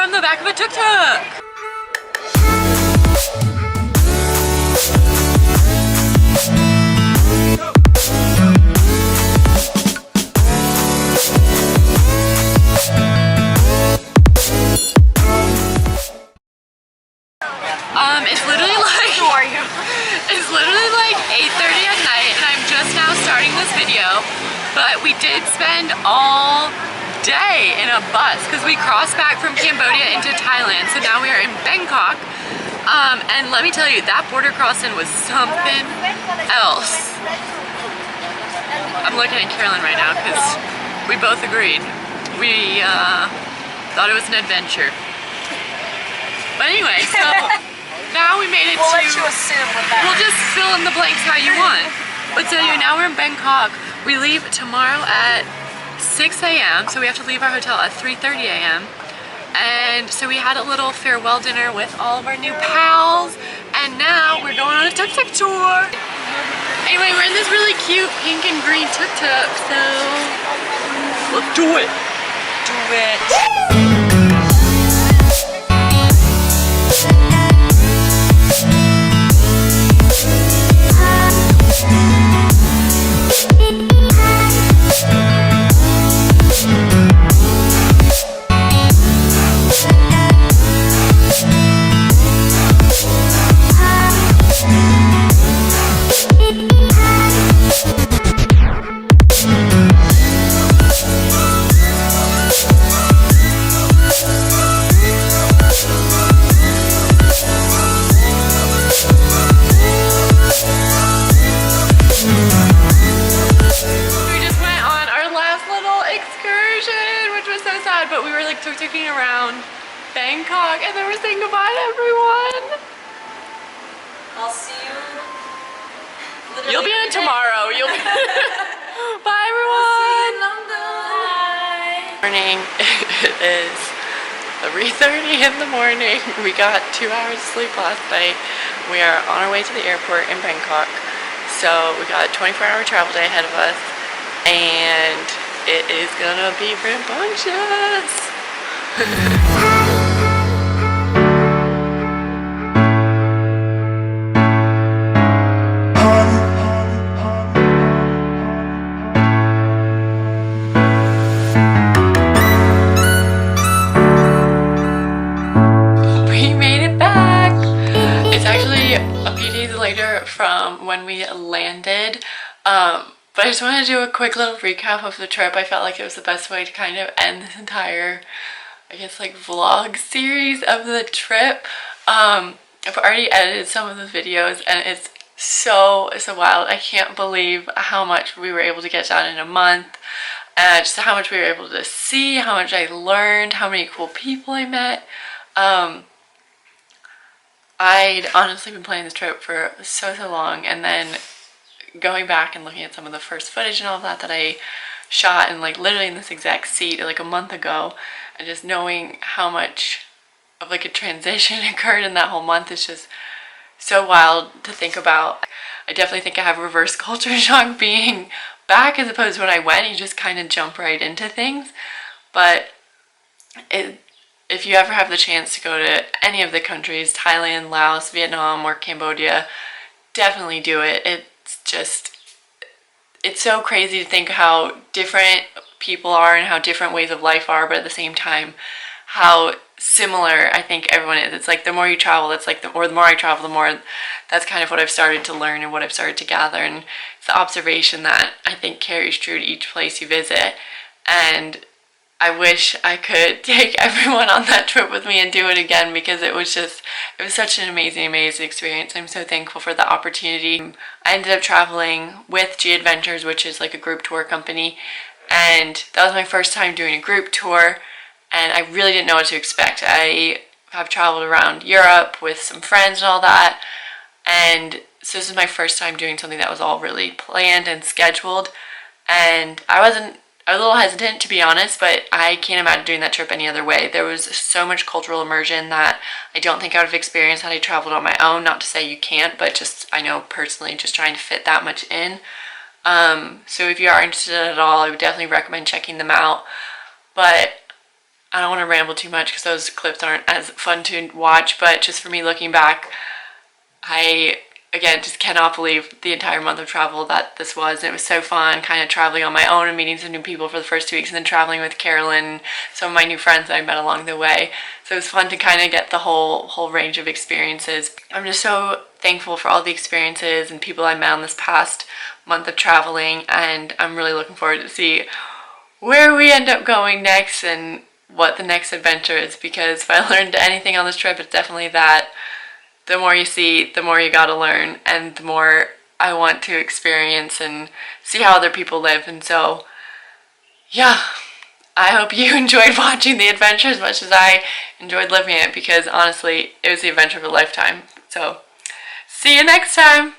from the back of a tuk-tuk. It's literally like, how are you? It's literally like 8:30 at night and I'm just now starting this video, but we did spend all day in a bus because we crossed back from Cambodia into Thailand, so now we are in Bangkok. And let me tell you, that border crossing was something else. I'm looking at Carolyn right now because we both agreed. We thought it was an adventure. But anyway, so now we made it we'll to... let you assume what that We'll just fill in the blanks how you want. But so now we're in Bangkok. We leave tomorrow at 6 a.m. So we have to leave our hotel at 3:30 a.m. And so we had a little farewell dinner with all of our new pals. And now we're going on a tuk-tuk tour. Anyway, we're in this really cute pink and green tuk-tuk. So let's do it. Do it. But we were like tuk-tuking around Bangkok and then we're saying goodbye to everyone. I'll see you. You'll be in it tomorrow. You'll be bye everyone. Bye. Morning. It is 3:30 in the morning. We got 2 hours of sleep last night. We are on our way to the airport in Bangkok. So we got a 24-hour travel day ahead of us and it is gonna be rambunctious. We made it back. It's actually a few days later from when we landed. But I just want to do a quick little recap of the trip. I felt like it was the best way to kind of end this entire, I guess, like vlog series of the trip. I've already edited some of the videos and it's so wild. I can't believe how much we were able to get done in a month. And just how much we were able to see, how much I learned, how many cool people I met. I'd honestly been planning this trip for so long, and then going back and looking at some of the first footage and all of that I shot and like literally in this exact seat like a month ago, and just knowing how much of like a transition occurred in that whole month is just so wild to think about. I definitely think I have reverse culture shock being back, as opposed to when I went, you just kind of jump right into things. But if you ever have the chance to go to any of the countries, Thailand, Laos, Vietnam, or Cambodia, definitely do it. It's so crazy to think how different people are and how different ways of life are, but at the same time how similar I think everyone is. It's like the more you travel, it's like the more I travel, the more that's kind of what I've started to learn and what I've started to gather, and it's the observation that I think carries true to each place you visit. And I wish I could take everyone on that trip with me and do it again, because it was such an amazing experience. I'm so thankful for the opportunity. I ended up traveling with G Adventures, which is like a group tour company, and that was my first time doing a group tour, and I really didn't know what to expect. I have traveled around Europe with some friends and all that, and so this is my first time doing something that was all really planned and scheduled, and I was a little hesitant, to be honest, but I can't imagine doing that trip any other way. There was so much cultural immersion that I don't think I would have experienced had I traveled on my own. Not to say you can't, but just, I know personally, just trying to fit that much in. So if you are interested at all, I would definitely recommend checking them out. But I don't want to ramble too much because those clips aren't as fun to watch, but just for me looking back, I, again, just cannot believe the entire month of travel that this was. And it was so fun, kind of traveling on my own and meeting some new people for the first 2 weeks, and then traveling with Carolyn, some of my new friends that I met along the way. So it was fun to kind of get the whole range of experiences. I'm just so thankful for all the experiences and people I met on this past month of traveling, and I'm really looking forward to see where we end up going next and what the next adventure is, because if I learned anything on this trip, it's definitely that the more you see, the more you gotta learn, and the more I want to experience and see how other people live. And so, yeah, I hope you enjoyed watching the adventure as much as I enjoyed living it, because honestly, it was the adventure of a lifetime. So, see you next time!